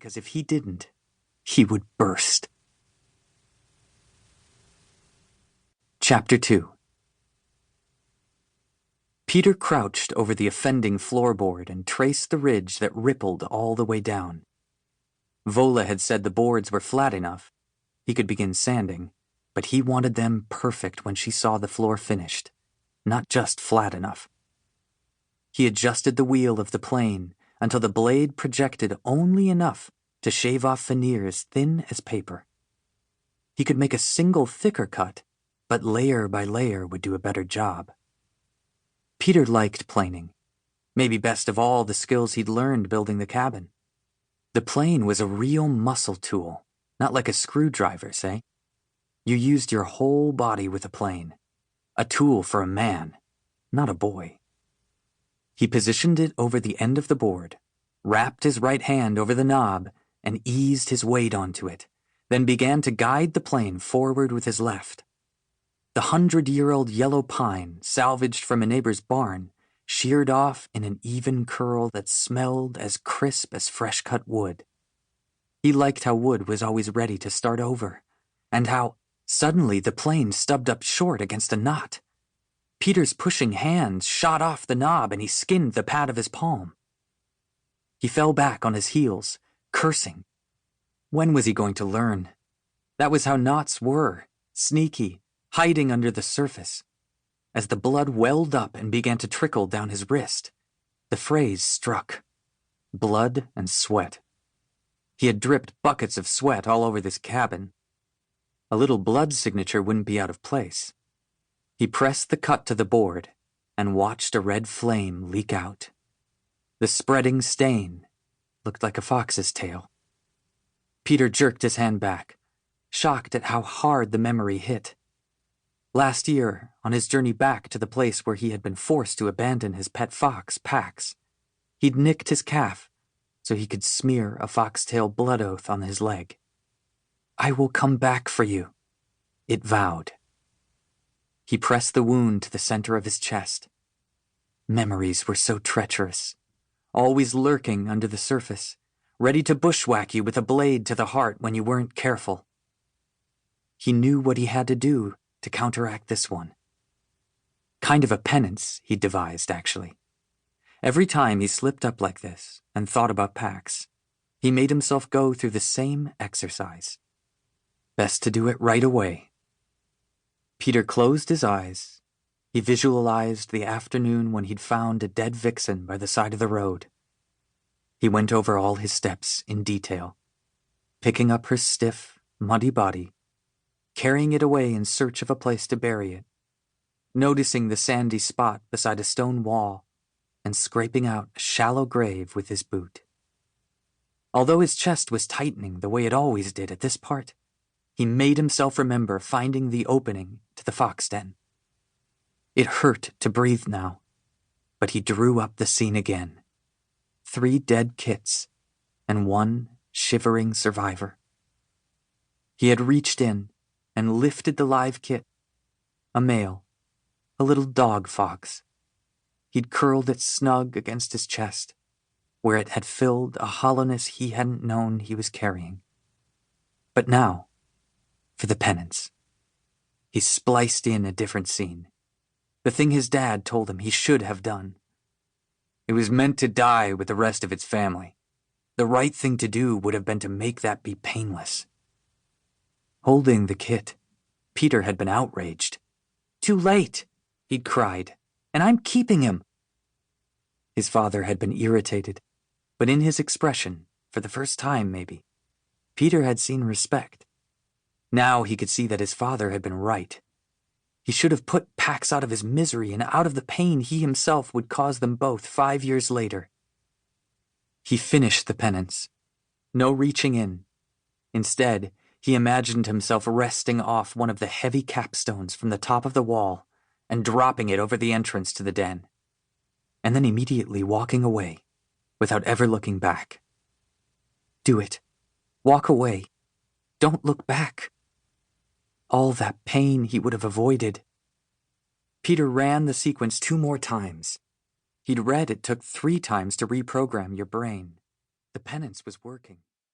because if he didn't, he would burst. Chapter 2. Peter crouched over the offending floorboard and traced the ridge that rippled all the way down. Vola had said the boards were flat enough. He could begin sanding, but he wanted them perfect when she saw the floor finished, not just flat enough. He adjusted the wheel of the plane until the blade projected only enough to shave off veneers thin as paper. He could make a single thicker cut, but layer by layer would do a better job. Peter liked planing, maybe best of all the skills he'd learned building the cabin. The plane was a real muscle tool, not like a screwdriver, say. You used your whole body with a plane, a tool for a man, not a boy. He positioned it over the end of the board, wrapped his right hand over the knob, and eased his weight onto it, then began to guide the plane forward with his left. The 100-year-old yellow pine, salvaged from a neighbor's barn, sheared off in an even curl that smelled as crisp as fresh-cut wood. He liked how wood was always ready to start over, and how, suddenly, the plane stubbed up short against a knot. Peter's pushing hands shot off the knob and he skinned the pad of his palm. He fell back on his heels, cursing. When was he going to learn? That was how knots were, sneaky, hiding under the surface. As the blood welled up and began to trickle down his wrist, the phrase struck. Blood and sweat. He had dripped buckets of sweat all over this cabin. A little blood signature wouldn't be out of place. He pressed the cut to the board and watched a red flame leak out. The spreading stain looked like a fox's tail. Peter jerked his hand back, shocked at how hard the memory hit. Last year, on his journey back to the place where he had been forced to abandon his pet fox, Pax, he'd nicked his calf so he could smear a foxtail blood oath on his leg. "I will come back for you," it vowed. He pressed the wound to the center of his chest. Memories were so treacherous, always lurking under the surface, ready to bushwhack you with a blade to the heart when you weren't careful. He knew what he had to do to counteract this one. Kind of a penance he'd devised, actually. Every time he slipped up like this and thought about Pax, he made himself go through the same exercise. Best to do it right away. Peter closed his eyes. He visualized the afternoon when he'd found a dead vixen by the side of the road. He went over all his steps in detail, picking up her stiff, muddy body, carrying it away in search of a place to bury it, noticing the sandy spot beside a stone wall, and scraping out a shallow grave with his boot. Although his chest was tightening the way it always did at this part, he made himself remember finding the opening to the fox den. It hurt to breathe now, but he drew up the scene again. 3 dead kits, and 1 shivering survivor. He had reached in and lifted the live kit, a male, a little dog fox. He'd curled it snug against his chest, where it had filled a hollowness he hadn't known he was carrying. But now, for the penance. He spliced in a different scene, the thing his dad told him he should have done. It was meant to die with the rest of its family. The right thing to do would have been to make that be painless. Holding the kit, Peter had been outraged. "Too late," he'd cried, "and I'm keeping him." His father had been irritated, but in his expression, for the first time maybe, Peter had seen respect. Now he could see that his father had been right. He should have put Pax out of his misery and out of the pain he himself would cause them both 5 years later. He finished the penance. No reaching in. Instead, he imagined himself wresting off one of the heavy capstones from the top of the wall and dropping it over the entrance to the den, and then immediately walking away without ever looking back. Do it. Walk away. Don't look back. All that pain he would have avoided. Peter ran the sequence 2 more times. He'd read it took 3 times to reprogram your brain. The penance was working.